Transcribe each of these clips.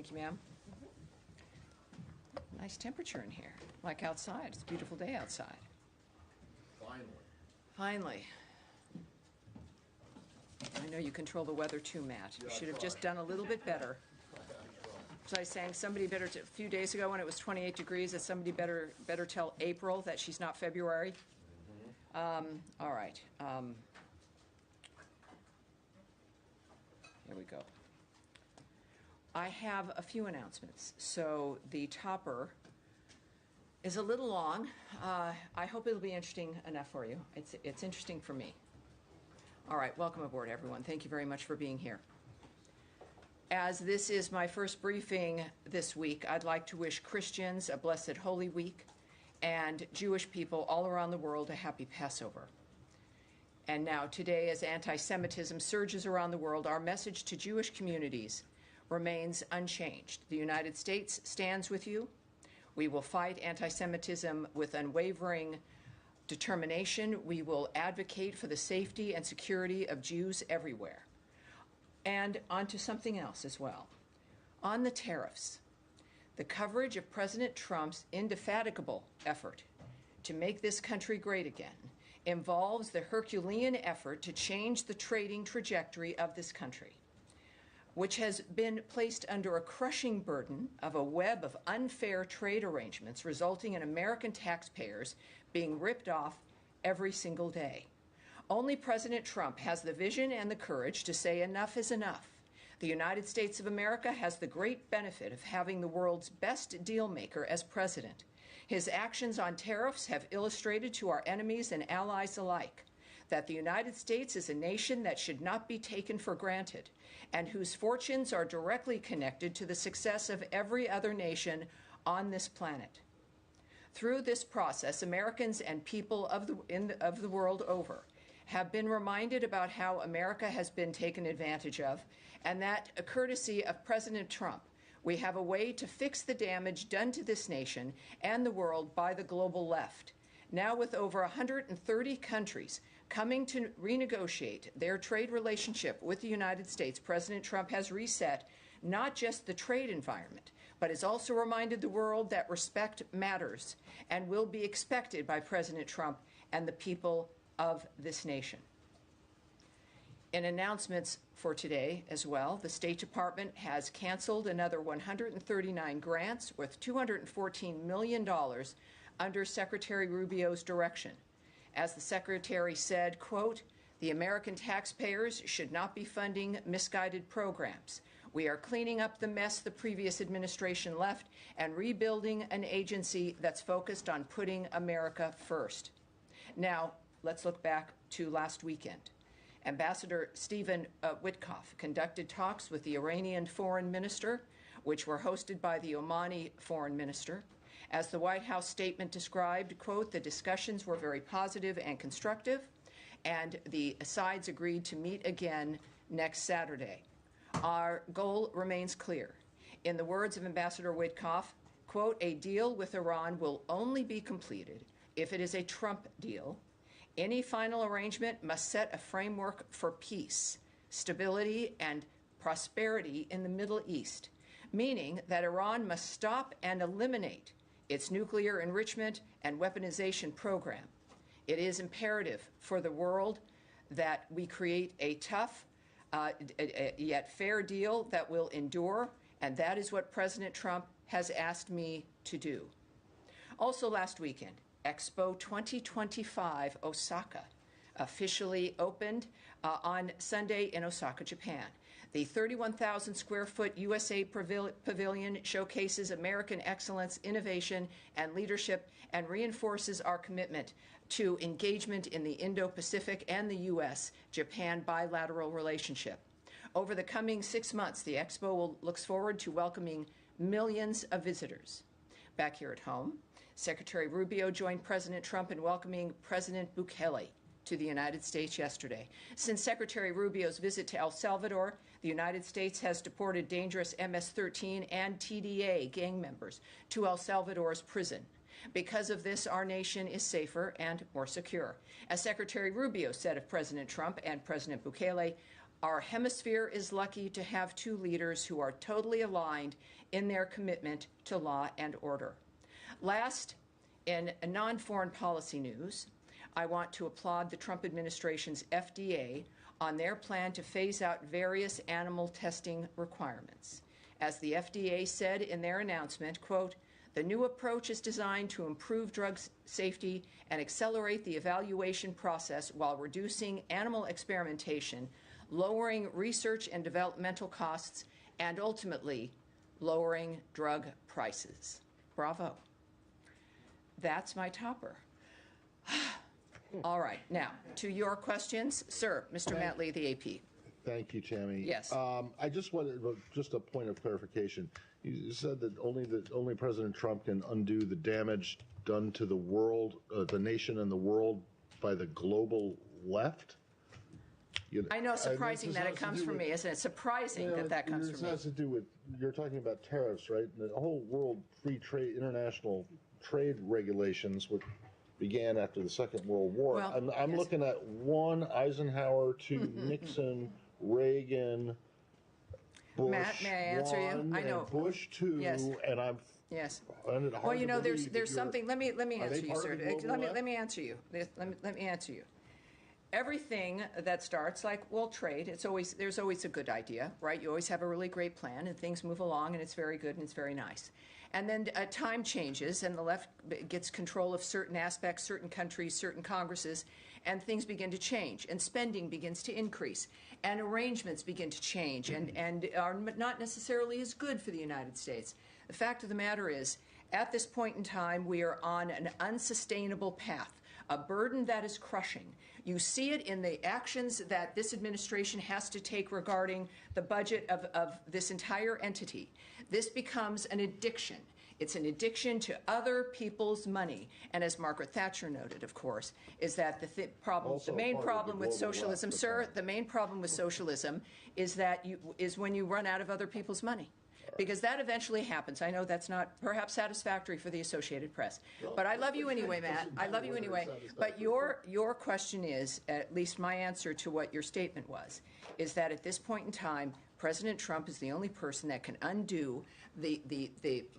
Thank you, ma'am. Nice temperature in here, like outside. It's a beautiful day outside. Finally. I know you control the weather too, Matt. You should have just done a little bit better. So I was saying somebody better, a few days ago when it was 28 degrees, that somebody better tell April that she's not February. All right. Here we go. I have a few announcements. So the topper is a little long. I hope it'll be interesting enough for you. It's interesting for me. All right, welcome aboard, everyone. Thank you very much for being here. As this is my first briefing this week, I'd like to wish Christians a blessed Holy Week and Jewish people all around the world a happy Passover. And now, today, as anti-Semitism surges around the world, our message to Jewish communities remains unchanged. The United States stands with you. We will fight anti-Semitism with unwavering determination. We will advocate for the safety and security of Jews everywhere. And on to something else as well. On the tariffs, the coverage of President Trump's indefatigable effort to make this country great again involves the Herculean effort to change the trading trajectory of this country, which has been placed under a crushing burden of a web of unfair trade arrangements resulting in American taxpayers being ripped off every single day. Only President Trump has the vision and the courage to say enough is enough. The United States of America has the great benefit of having the world's best deal maker as president. His actions on tariffs have illustrated to our enemies and allies alike that the United States is a nation that should not be taken for granted and whose fortunes are directly connected to the success of every other nation on this planet. Through this process, Americans and people of the world over have been reminded about how America has been taken advantage of, and that, courtesy of President Trump, we have a way to fix the damage done to this nation and the world by the global left. Now, with over 130 countries coming to renegotiate their trade relationship with the United States, President Trump has reset not just the trade environment, but has also reminded the world that respect matters and will be expected by President Trump and the people of this nation. In announcements for today as well, the State Department has canceled another 139 grants worth $214 million under Secretary Rubio's direction. As the Secretary said, quote, "The American taxpayers should not be funding misguided programs. We are cleaning up the mess the previous administration left and rebuilding an agency that's focused on putting America first." Now, let's look back to last weekend. Ambassador Stephen Witkoff conducted talks with the Iranian foreign minister, which were hosted by the Omani foreign minister. As the White House statement described, quote, "The discussions were very positive and constructive, and the sides agreed to meet again next Saturday. Our goal remains clear. In the words of Ambassador Witkoff, quote, "A deal with Iran will only be completed if it is a Trump deal. Any final arrangement must set a framework for peace, stability, and prosperity in the Middle East, meaning that Iran must stop and eliminate its nuclear enrichment and weaponization program. It is imperative for the world that we create a tough yet fair deal that will endure, and that is what President Trump has asked me to do." Also last weekend, Expo 2025 Osaka officially opened on Sunday in Osaka, Japan. The 31,000 square foot USA pavilion showcases American excellence, innovation, and leadership and reinforces our commitment to engagement in the Indo-Pacific and the U.S.-Japan bilateral relationship. Over the coming 6 months, the Expo looks forward to welcoming millions of visitors. Back here at home, Secretary Rubio joined President Trump in welcoming President Bukele to the United States yesterday. Since Secretary Rubio's visit to El Salvador, the United States has deported dangerous MS-13 and TDA gang members to El Salvador's prison. Because of this, our nation is safer and more secure. As Secretary Rubio said of President Trump and President Bukele, Our hemisphere is lucky to have two leaders who are totally aligned in their commitment to law and order. Last, in non-foreign policy news, I want to applaud the Trump administration's FDA on their plan to phase out various animal testing requirements. As the FDA said in their announcement, quote, "The new approach is designed to improve drug safety and accelerate the evaluation process while reducing animal experimentation, lowering research and developmental costs, and ultimately lowering drug prices." Bravo. That's my topper. All right. Now, to your questions. Sir, Mr. Matt Lee, the AP. Thank you, Tammy. Yes. I just wanted just a point of clarification. You said that only President Trump can undo the damage done to the world, the nation and the world by the global left. I know, surprising that it comes from me, isn't it? Surprising that comes from me. It has to do with, you're talking about tariffs, right? The whole world free trade, international trade regulations, which began after the Second World War. Well, I'm looking at one Eisenhower, two Nixon, Reagan, Bush, Matt, may I answer you? I know. Bush two, yes. And I'm. Yes. Well, you know, there's something. Let me answer you, sir. Let me answer you. Let me answer you. Everything that starts like World Trade, there's always a good idea, right? You always have a really great plan, and things move along, and it's very good and it's very nice. And then time changes, and the left gets control of certain aspects, certain countries, certain Congresses, and things begin to change, and spending begins to increase, and arrangements begin to change, and are not necessarily as good for the United States. The fact of the matter is, at this point in time, we are on an unsustainable path, a burden that is crushing. You see it in the actions that this administration has to take regarding the budget of this entire entity. This becomes an addiction. It's an addiction to other people's money. And as Margaret Thatcher noted, of course, is that the main problem with socialism, sir, the main problem with socialism is that is when you run out of other people's money. Because that eventually happens. I know that's not perhaps satisfactory for the Associated Press. But I love you anyway, Matt. I love you anyway. But your question is, at least my answer to what your statement was, is that at this point in time, President Trump is the only person that can undo the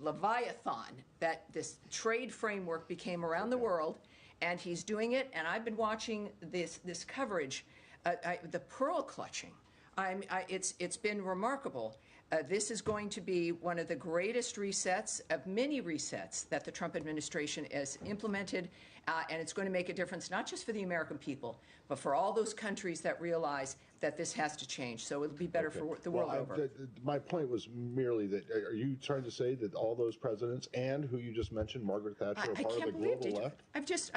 Leviathan that this trade framework became around the world, and he's doing it. And I've been watching this coverage, the pearl clutching. It's been remarkable. This is going to be one of the greatest resets of many resets that the Trump administration has implemented, and it's going to make a difference not just for the American people, but for all those countries that realize that this has to change. So it'll be better for the world over. My point was merely that, are you trying to say that all those presidents and who you just mentioned, Margaret Thatcher, are part of the global left? I've just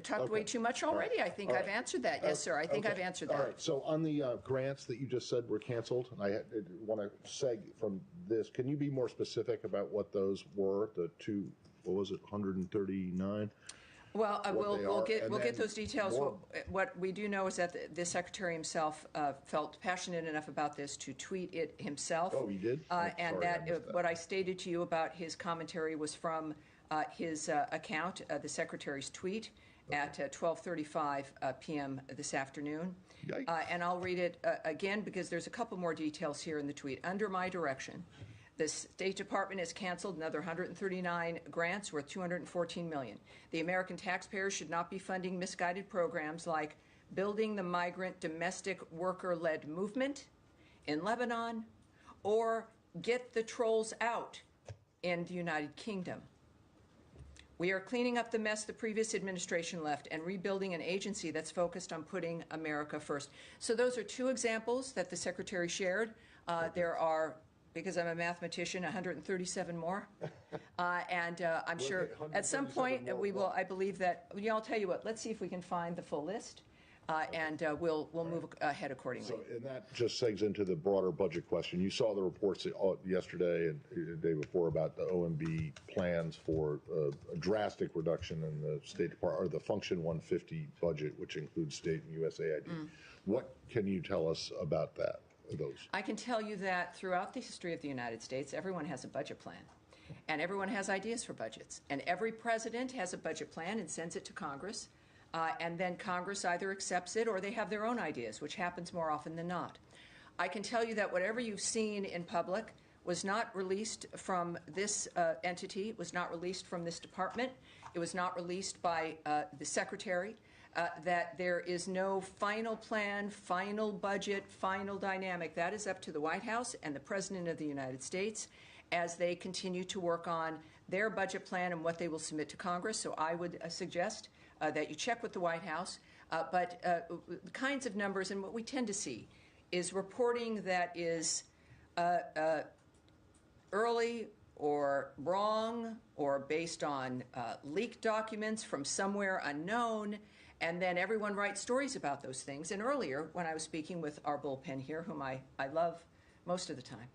talked way too much already. I think I've answered that. Yes, sir. I think I've answered that. All right. So on the grants that you just said were canceled, and I want to seg from this. Can you be more specific about what those were? The two, what was it, 139? Well, we'll get those details. What we do know is that the Secretary himself felt passionate enough about this to tweet it himself. Oh, he did? And what I stated to you about his commentary was from his account, the Secretary's tweet, at 12:35 p.m. this afternoon. And I'll read it again because there's a couple more details here in the tweet. Under my direction, the State Department has canceled another 139 grants worth $214 million. The American taxpayers should not be funding misguided programs like building the migrant domestic worker-led movement in Lebanon or get the trolls out in the United Kingdom. We are cleaning up the mess the previous administration left and rebuilding an agency that's focused on putting America first. So those are two examples that the Secretary shared. There are, because I'm a mathematician, 137 more. And I'm sure at some point we will, I believe that, I'll tell you what, let's see if we can find the full list. And we'll move ahead accordingly. So, and that just segs into the broader budget question. You saw the reports yesterday and the day before about the OMB plans for a drastic reduction in the State Department, or the Function 150 budget, which includes state and USAID. What can you tell us about that? Those? I can tell you that throughout the history of the United States, everyone has a budget plan. And everyone has ideas for budgets. And every president has a budget plan and sends it to Congress. And then Congress either accepts it or they have their own ideas, which happens more often than not. I can tell you that whatever you've seen in public was not released from this entity, it was not released from this department, it was not released by the Secretary, that there is no final plan, final budget, final dynamic. That is up to the White House and the President of the United States as they continue to work on their budget plan and what they will submit to Congress. So I would suggest that you check with the White House. But the kinds of numbers, and what we tend to see, is reporting that is early or wrong or based on leaked documents from somewhere unknown, and then everyone writes stories about those things. And earlier, when I was speaking with our bullpen here, whom I love most of the time,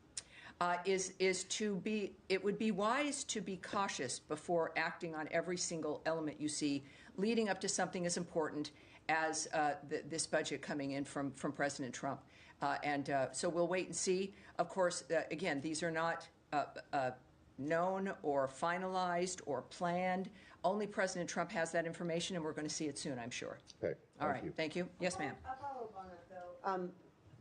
it would be wise to be cautious before acting on every single element you see leading up to something as important as this budget coming in from President Trump. So we'll wait and see. Of course, again, these are not known or finalized or planned. Only President Trump has that information, and we're going to see it soon, I'm sure. Okay. All right. Thank you. Yes, ma'am. I'll follow up on that, though.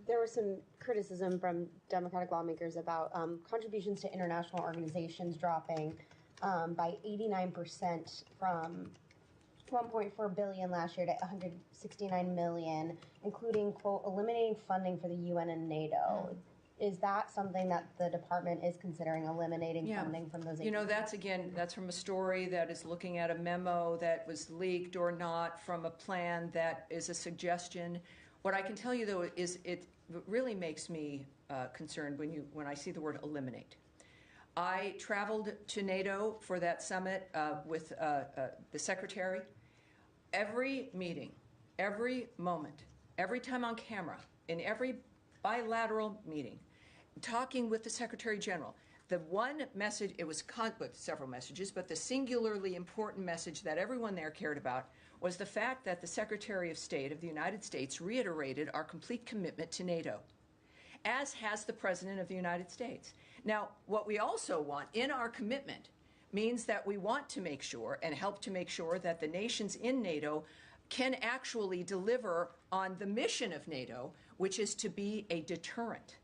There was some criticism from Democratic lawmakers about contributions to international organizations dropping by 89% from $1.4 billion last year to $169 million, including, quote, eliminating funding for the UN and NATO. Is that something that the department is considering, eliminating funding from those agencies? You know, that's from a story that is looking at a memo that was leaked or not from a plan that is a suggestion. What I can tell you, though, is it really makes me concerned when I see the word eliminate. I traveled to NATO for that summit with the Secretary. Every meeting, every moment, every time on camera, in every bilateral meeting, talking with the Secretary General, the one message, it was with several messages, but the singularly important message that everyone there cared about was the fact that the Secretary of State of the United States reiterated our complete commitment to NATO, as has the President of the United States. Now, what we also want in our commitment means that we want to make sure and help to make sure that the nations in NATO can actually deliver on the mission of NATO, which is to be a deterrent.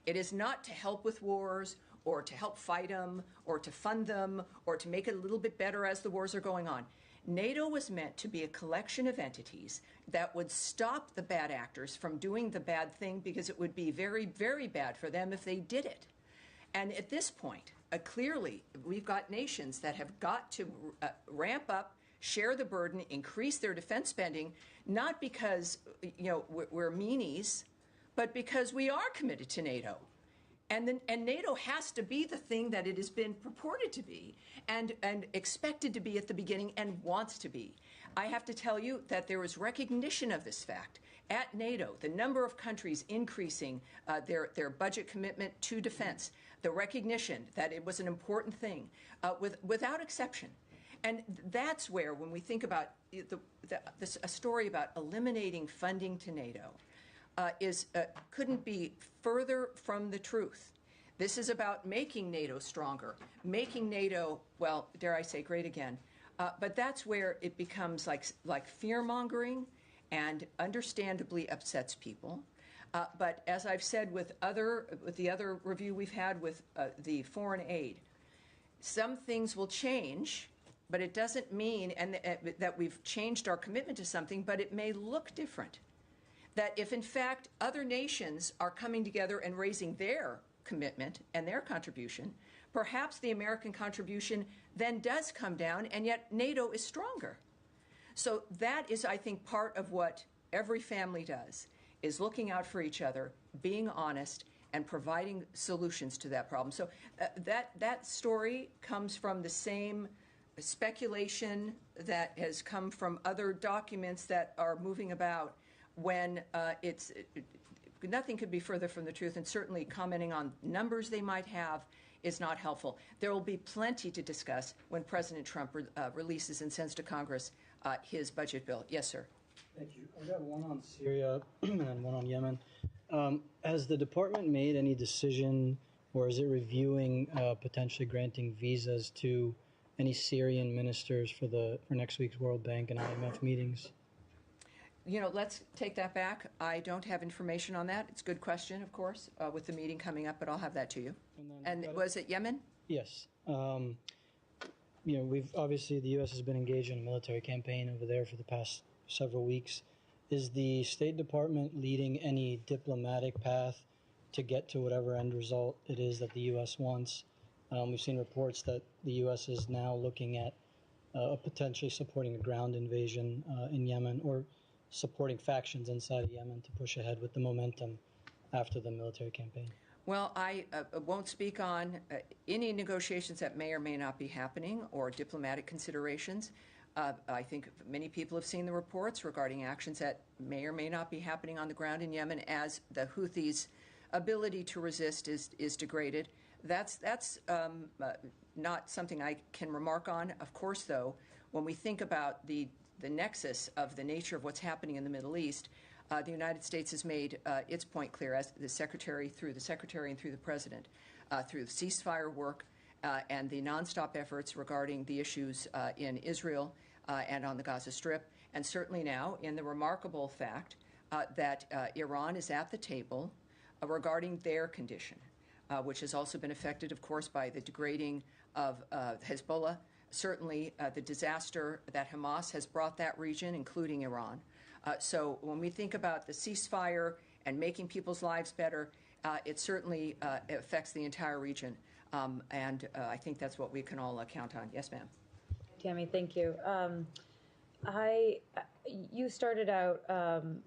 It is not to help with wars or to help fight them or to fund them or to make it a little bit better as the wars are going on. NATO was meant to be a collection of entities that would stop the bad actors from doing the bad thing, because it would be very, very bad for them if they did it. And at this point, clearly, we've got nations that have got to ramp up, share the burden, increase their defense spending, not because we're meanies, but because we are committed to NATO. And NATO has to be the thing that it has been purported to be and expected to be at the beginning and wants to be. I have to tell you that there was recognition of this fact. At NATO, the number of countries increasing their budget commitment to defense, the recognition that it was an important thing, without exception. And that's where, when we think about a story about eliminating funding to NATO, couldn't be further from the truth. This is about making NATO stronger, making NATO, well, dare I say, great again. But that's where it becomes like fear-mongering and understandably upsets people. But as I've said with the other review we've had with the foreign aid, some things will change, but it doesn't mean that we've changed our commitment to something, but it may look different. That if, in fact, other nations are coming together and raising their commitment and their contribution, perhaps the American contribution then does come down, and yet NATO is stronger. So that is, I think, part of what every family does, is looking out for each other, being honest, and providing solutions to that problem. So that story comes from the same speculation that has come from other documents that are moving about, when nothing could be further from the truth, and certainly commenting on numbers they might have is not helpful. There will be plenty to discuss when President Trump releases and sends to Congress his budget bill. Yes, sir. Thank you. I've got one on Syria and one on Yemen. Has the department made any decision, or is it reviewing potentially granting visas to any Syrian ministers for next week's World Bank and IMF meetings? let's take that back. I don't have information on that. It's a good question, of course, with the meeting coming up, but I'll have that to you. And was it Yemen? Yes. We've obviously, the U.S. has been engaged in a military campaign over there for the past several weeks. Is the State Department leading any diplomatic path to get to whatever end result it is that the U.S. wants? We've seen reports that the U.S. is now looking at potentially supporting a ground invasion in Yemen, or supporting factions inside of Yemen to push ahead with the momentum after the military campaign. Well, I won't speak on any negotiations that may or may not be happening or diplomatic considerations. I think many people have seen the reports regarding actions that may or may not be happening on the ground in Yemen as the Houthis' ability to resist is degraded. That's not something I can remark on. Of course, though, when we think about the nexus of the nature of what's happening in the Middle East, the United States has made its point clear, as the Secretary and through the President, through the ceasefire work and the nonstop efforts regarding the issues in Israel and on the Gaza Strip, and certainly now in the remarkable fact that Iran is at the table regarding their condition, which has also been affected, of course, by the degrading of Hezbollah, certainly the disaster that Hamas has brought that region, including Iran. So when we think about the ceasefire and making people's lives better, it certainly affects the entire region. And I think that's what we can all count on. Yes, ma'am. Tammy, thank you. You started out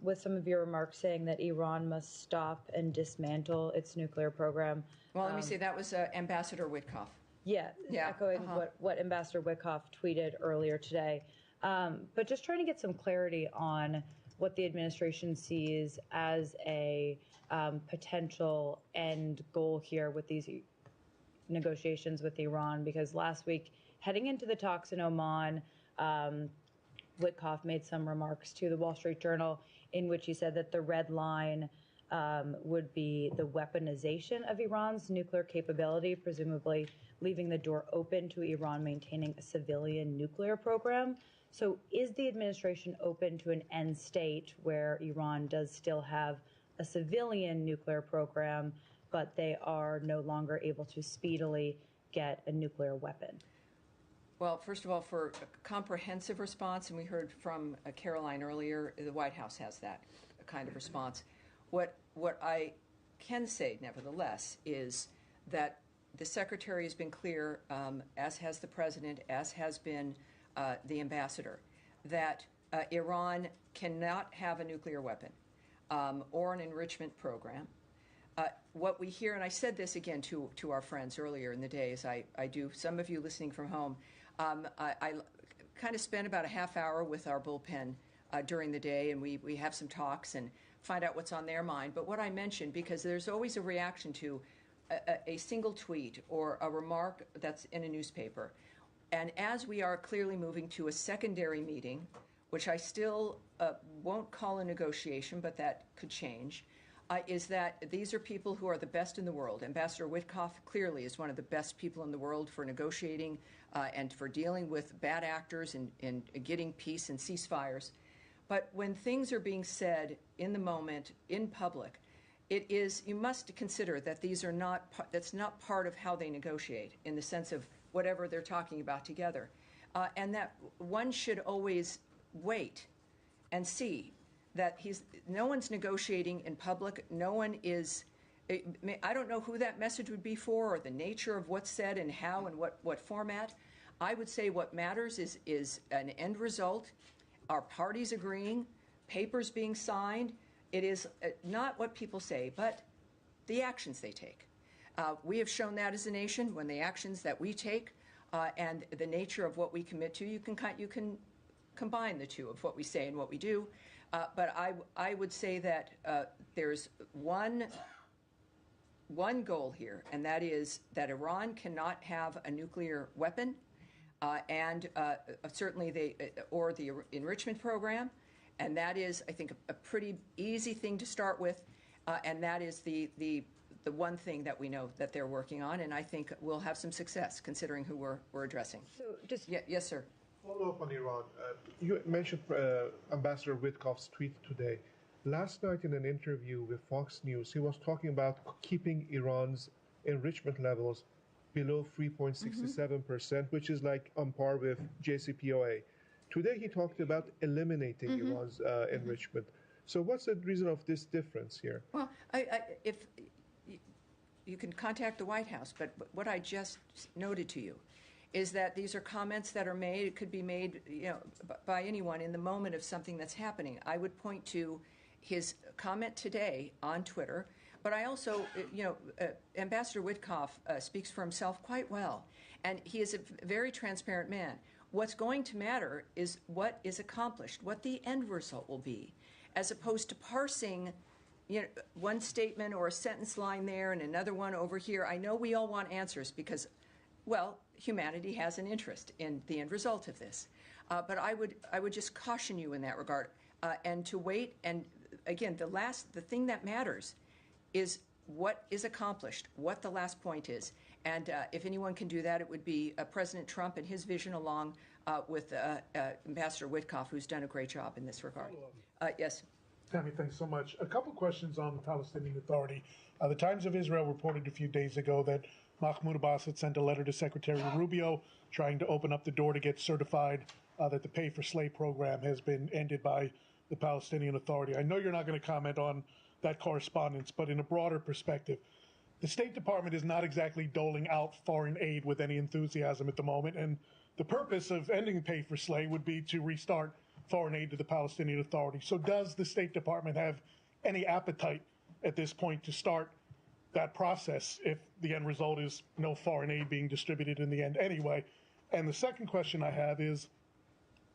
with some of your remarks saying that Iran must stop and dismantle its nuclear program. Well, let me say that was Ambassador Witkoff. Yeah, echoing what Ambassador Witkoff tweeted earlier today. But just trying to get some clarity on what the administration sees as a potential end goal here with these negotiations with Iran, because last week, heading into the talks in Oman, Witkoff made some remarks to the Wall Street Journal in which he said that the red line would be the weaponization of Iran's nuclear capability, presumably leaving the door open to Iran maintaining a civilian nuclear program. So is the administration open to an end state where Iran does still have a civilian nuclear program, but they are no longer able to speedily get a nuclear weapon? Well, first of all, for a comprehensive response, and we heard from Caroline earlier, the White House has that kind of response. What I can say, nevertheless, is that the Secretary has been clear, as has the President, as has been the Ambassador, that Iran cannot have a nuclear weapon or an enrichment program. What we hear, and I said this again to our friends earlier in the day, as I do, some of you listening from home, I kind of spend about a half hour with our bullpen during the day, and we have some talks and find out what's on their mind. But what I mentioned, because there's always a reaction to a single tweet or a remark that's in a newspaper. And as we are clearly moving to a secondary meeting, which I still won't call a negotiation, but that could change, is that these are people who are the best in the world. Ambassador Witkoff clearly is one of the best people in the world for negotiating and for dealing with bad actors and getting peace and ceasefires. But when things are being said in the moment, in public, it is, you must consider that these are not, that's not part of how they negotiate in the sense of whatever they're talking about together. And that one should always wait and see that no one's negotiating in public. No one is, I don't know who that message would be for or the nature of what's said and how and what format. I would say what matters is an end result, our parties agreeing, papers being signed. It is not what people say, but the actions they take. We have shown that as a nation when the actions that we take and the nature of what we commit to, you can combine the two of what we say and what we do. But I would say that there's one goal here, and that is that Iran cannot have a nuclear weapon, and certainly the enrichment program, and that is, I think, a pretty easy thing to start with, and that is the one thing that we know that they're working on, and I think we'll have some success considering who we're addressing. So just yes, sir. Follow up on Iran. You mentioned Ambassador Witkoff's tweet today. Last night in an interview with Fox News, he was talking about keeping Iran's enrichment levels below 3.67%, which is like on par with JCPOA. Today he talked about eliminating Iran's enrichment. So what's the reason of this difference here? Well, if you can contact the White House, but what I just noted to you is that these are comments that are made. It could be made, by anyone in the moment of something that's happening. I would point to his comment today on Twitter, but I also, Ambassador Witkoff speaks for himself quite well, and he is a very transparent man. What's going to matter is what is accomplished, what the end result will be, as opposed to parsing one statement or a sentence line there and another one over here. I know we all want answers because, well, humanity has an interest in the end result of this. But I would just caution you in that regard, and to wait. And again, the thing that matters is what is accomplished, what the last point is. And if anyone can do that, it would be President Trump and his vision, along with Ambassador Witkoff, who's done a great job in this regard. Yes. Tammy, thanks so much. A couple questions on the Palestinian Authority. The Times of Israel reported a few days ago that Mahmoud Abbas had sent a letter to Secretary Rubio trying to open up the door to get certified that the pay-for-slay program has been ended by the Palestinian Authority. I know you're not going to comment on that correspondence, but in a broader perspective, the State Department is not exactly doling out foreign aid with any enthusiasm at the moment, and the purpose of ending pay-for-slay would be to restart foreign aid to the Palestinian Authority. So does the State Department have any appetite at this point to start that process if the end result is no foreign aid being distributed in the end anyway? And the second question I have is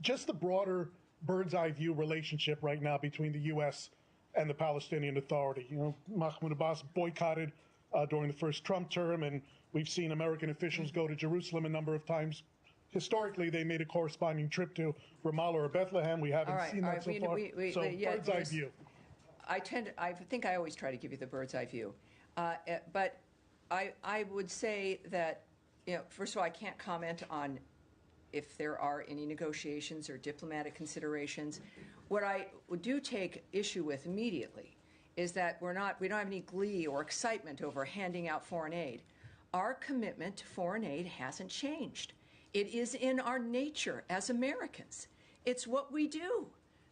just the broader bird's eye view relationship right now between the U.S. and the Palestinian Authority. Mahmoud Abbas boycotted during the first Trump term, and we've seen American officials go to Jerusalem a number of times. Historically, they made a corresponding trip to Ramallah or Bethlehem. We haven't seen that so far. So bird's eye view. I think I always try to give you the bird's eye view. But I would say that, first of all, I can't comment on if there are any negotiations or diplomatic considerations. What I do take issue with immediately is that we don't have any glee or excitement over handing out foreign aid. Our commitment to foreign aid hasn't changed. It is in our nature as Americans. It's what we do.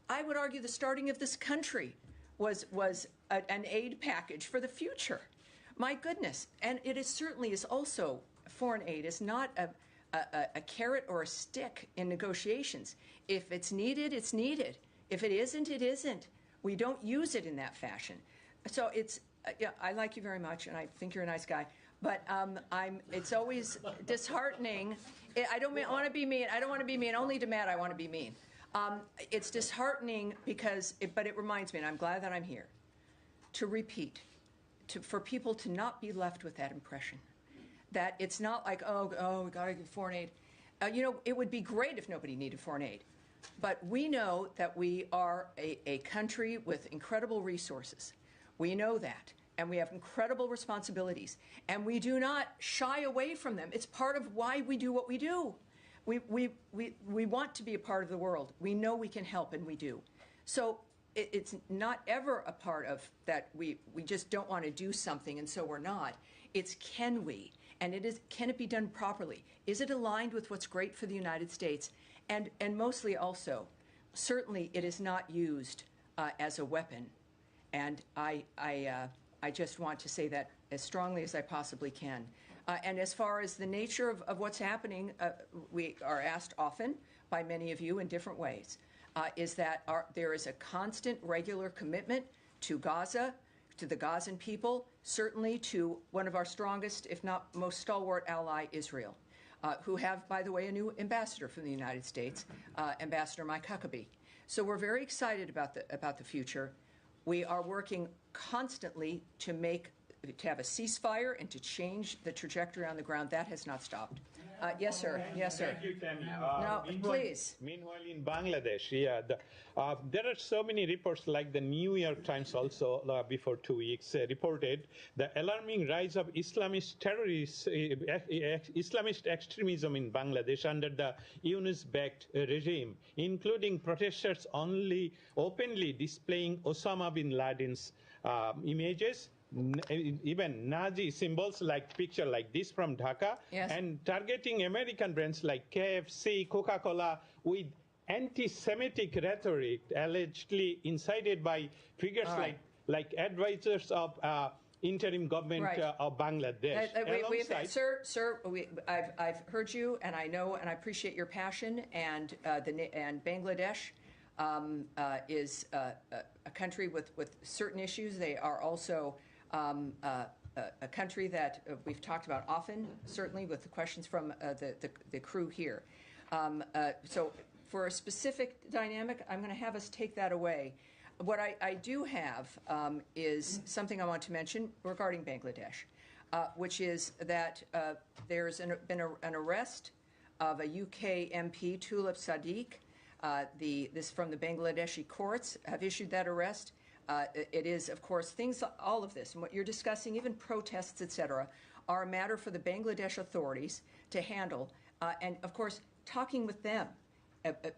I would argue the starting of this country was an aid package for the future. My goodness. And it certainly is also, foreign aid is not a carrot or a stick in negotiations. If it's needed, it's needed. If it isn't, it isn't. We don't use it in that fashion. So I like you very much, and I think you're a nice guy. But it's always disheartening. I don't want to be mean. I don't want to be mean. Only to Matt I want to be mean. It's disheartening but it reminds me, and I'm glad that I'm here, to repeat, for people to not be left with that impression, that it's not like, oh, we got to give foreign aid. It would be great if nobody needed foreign aid. But we know that we are a country with incredible resources. We know that. And we have incredible responsibilities. And we do not shy away from them. It's part of why we do what we do. We want to be a part of the world. We know we can help, and we do. So it's not ever a part of that we just don't want to do something, and so we're not. It's can we? And can it be done properly? Is it aligned with what's great for the United States? And mostly also, certainly it is not used as a weapon. And I just want to say that as strongly as I possibly can. And as far as the nature of what's happening, we are asked often by many of you in different ways, is that there is a constant, regular commitment to Gaza, to the Gazan people, certainly to one of our strongest, if not most stalwart ally, Israel, who have, by the way, a new ambassador from the United States, Ambassador Mike Huckabee. So we're very excited about the future. We are working constantly to have a ceasefire and to change the trajectory on the ground. That has not stopped. Yes, sir. Yes, sir. Thank you, Tammy. No, please. Meanwhile, in Bangladesh, there are so many reports, like the New York Times also before 2 weeks reported the alarming rise of Islamist terrorists, Islamist extremism in Bangladesh under the Yunus-backed regime, including protesters openly displaying Osama bin Laden's images, even Nazi symbols like picture like this from Dhaka, yes, and targeting American brands like KFC, Coca-Cola with anti-Semitic rhetoric allegedly incited by figures like advisors of interim government of Bangladesh. Sir, I've heard you, and I know and I appreciate your passion, and Bangladesh is a country with certain issues. They are also a country that we've talked about often, certainly with the questions from the crew here. So for a specific dynamic, I'm going to have us take that away. What I do have is something I want to mention regarding Bangladesh, which is that there's been an arrest of a UK MP, Tulip Sadiq. This from the Bangladeshi courts have issued that arrest. It is, of course, all of this, and what you're discussing, even protests, etc., are a matter for the Bangladesh authorities to handle. And, of course, talking with them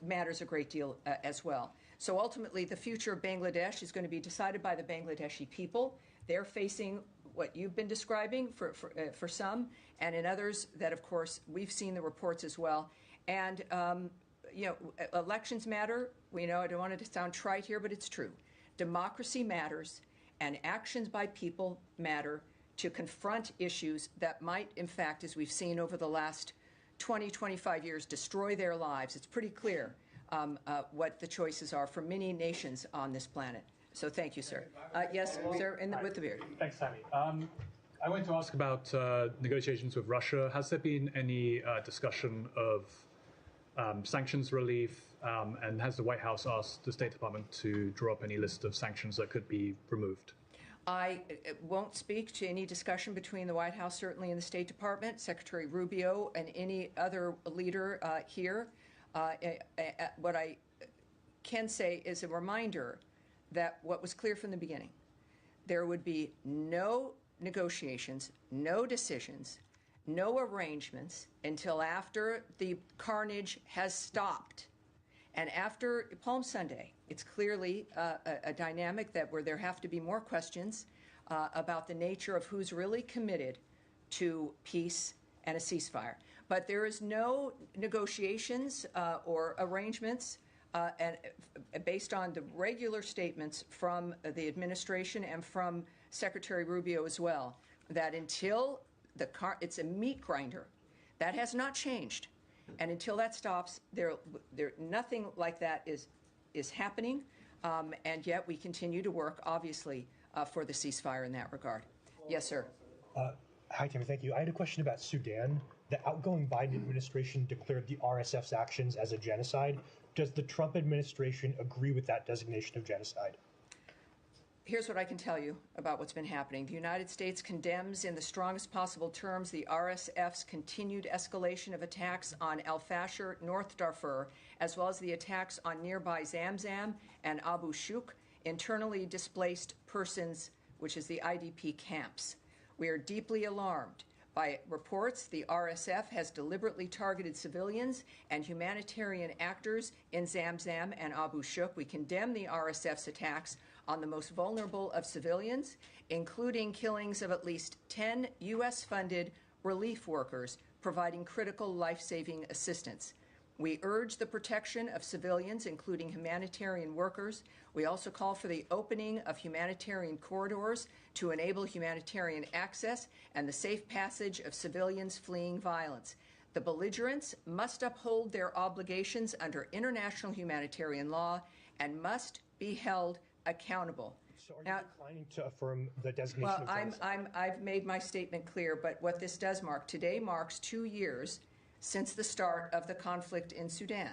matters a great deal as well. So ultimately, the future of Bangladesh is going to be decided by the Bangladeshi people. They're facing what you've been describing for some, and in others that, of course, we've seen the reports as well. And, elections matter. We know, I don't want it to sound trite here, but it's true. Democracy matters, and actions by people matter to confront issues that might, in fact, as we've seen over the last 20, 25 years, destroy their lives. It's pretty clear what the choices are for many nations on this planet. So thank you, sir. Yes, sir, with the beard. Thanks, Tammy. I wanted to ask about negotiations with Russia. Has there been any discussion of sanctions relief, and has the White House asked the State Department to draw up any list of sanctions that could be removed? I won't speak to any discussion between the White House, certainly, and the State Department, Secretary Rubio, and any other leader here. What I can say is a reminder that what was clear from the beginning, there would be no negotiations, no decisions, no arrangements until after the carnage has stopped. And after Palm Sunday, it's clearly a dynamic where there have to be more questions about the nature of who's really committed to peace and a ceasefire. But there is no negotiations or arrangements and based on the regular statements from the administration and from Secretary Rubio as well, that until it's a meat grinder. That has not changed. And until that stops, nothing like that is happening. And yet we continue to work, obviously, for the ceasefire in that regard. Yes, sir. Hi, Tammy. Thank you. I had a question about Sudan. The outgoing Biden administration declared the RSF's actions as a genocide. Does the Trump administration agree with that designation of genocide? Here's what I can tell you about what's been happening. The United States condemns in the strongest possible terms the RSF's continued escalation of attacks on Al-Fasher, North Darfur, as well as the attacks on nearby Zamzam and Abu Shuk, internally displaced persons, which is the IDP camps. We are deeply alarmed by reports the RSF has deliberately targeted civilians and humanitarian actors in Zamzam and Abu Shuk. We condemn the RSF's attacks on the most vulnerable of civilians, including killings of at least 10 U.S.-funded relief workers providing critical life-saving assistance. We urge the protection of civilians, including humanitarian workers. We also call for the opening of humanitarian corridors to enable humanitarian access and the safe passage of civilians fleeing violence. The belligerents must uphold their obligations under international humanitarian law and must be held accountable. So are you declining to affirm the designation of genocide? I've made my statement clear, but what this does mark, today marks 2 years since the start of the conflict in Sudan.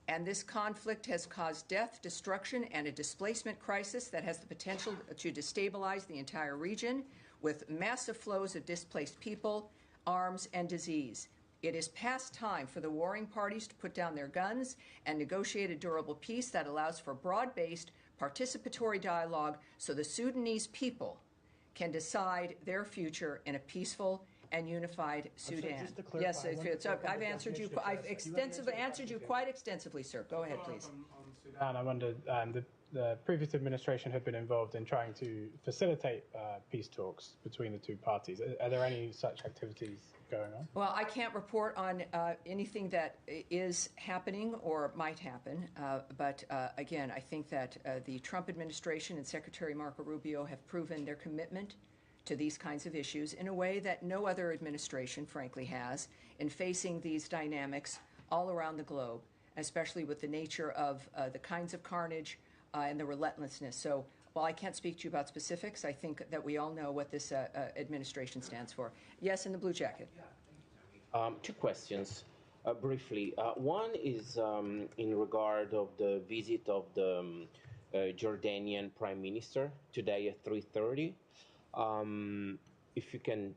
And this conflict has caused death, destruction, and a displacement crisis that has the potential to destabilize the entire region with massive flows of displaced people, arms, and disease. It is past time for the warring parties to put down their guns and negotiate a durable peace that allows for broad-based participatory dialogue so the Sudanese people can decide their future in a peaceful and unified Sudan. Yes, I've answered you. I've extensively answered you quite extensively, sir. Go ahead, please. On Sudan, I wondered, the previous administration had been involved in trying to facilitate peace talks between the two parties. Are there any such activities going on? Well, I can't report on anything that is happening or might happen, but again, I think that the Trump administration and Secretary Marco Rubio have proven their commitment to these kinds of issues in a way that no other administration, frankly, has in facing these dynamics all around the globe, especially with the nature of the kinds of carnage and the relentlessness. So while I can't speak to you about specifics, I think that we all know what this administration stands for. Yes, in the blue jacket. Two questions, briefly. One is in regard of the visit of the Jordanian Prime Minister today at 3:30. If you can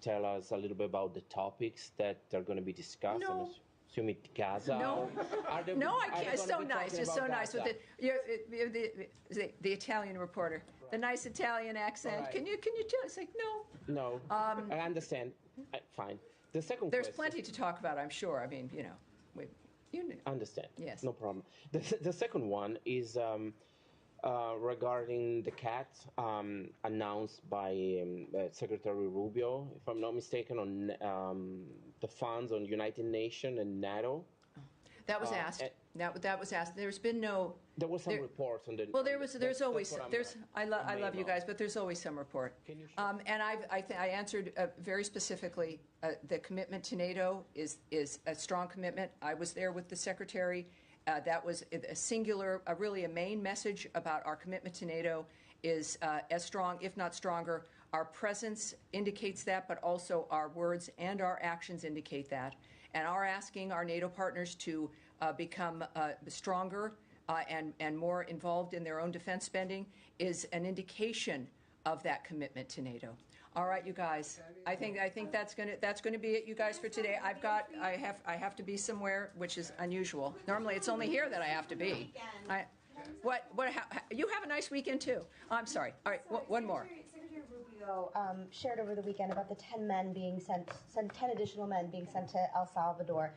tell us a little bit about the topics that are going to be discussed. No. I'm assuming Gaza. No, I can't. It's so nice. It's so nice with the Italian reporter, the nice Italian accent. Right. Can you tell? It's like no. No, I understand. Fine. The second. There's question, plenty to talk about, I'm sure. I mean, you know, understand. Yes. No problem. The second one is regarding the CAT announced by Secretary Rubio, if I'm not mistaken, on the funds on United Nations and NATO. That was asked. That was asked. There's been no. There was some reports on the. Well, there's always. I love you guys, but there's always some report. Can you share? And I answered very specifically. The commitment to NATO is a strong commitment. I was there with the secretary. That was a singular, really a main message about our commitment to NATO is as strong, if not stronger. Our presence indicates that, but also our words and our actions indicate that. And our asking our NATO partners to become stronger and more involved in their own defense spending is an indication of that commitment to NATO. All right, you guys. I think that's gonna be it, you guys, for today. I have to be somewhere, which is unusual. Normally, it's only here that I have to be. You have a nice weekend too. Oh, I'm sorry. All right, one more. Secretary Rubio shared over the weekend about the 10 additional men being sent to El Salvador.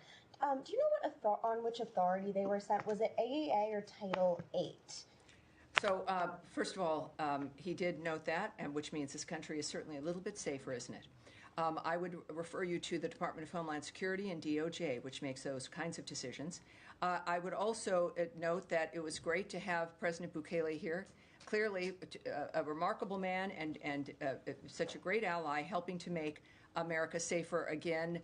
Do you know on which authority they were sent? Was it AEA or Title VIII? So, first of all, he did note that, and which means this country is certainly a little bit safer, isn't it? I would refer you to the Department of Homeland Security and DOJ, which makes those kinds of decisions. I would also note that it was great to have President Bukele here. Clearly, a remarkable man and such a great ally, helping to make America safer again.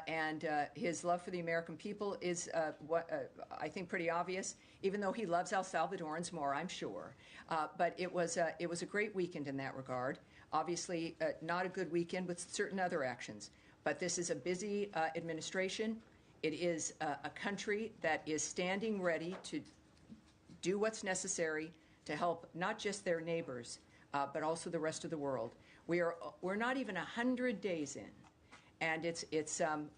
And his love for the American people is I think pretty obvious, even though he loves El Salvadorans more, I'm sure. But it was a great weekend in that regard. Obviously, not a good weekend with certain other actions. But this is a busy administration. It is a country that is standing ready to do what's necessary to help not just their neighbors, but also the rest of the world. We're not even 100 days in. And it's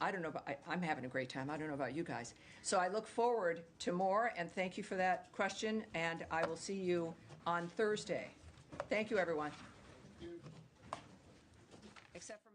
I don't know, I'm having a great time. I don't know about you guys. So I look forward to more, and thank you for that question, and I will see you on Thursday. Thank you, everyone. Except for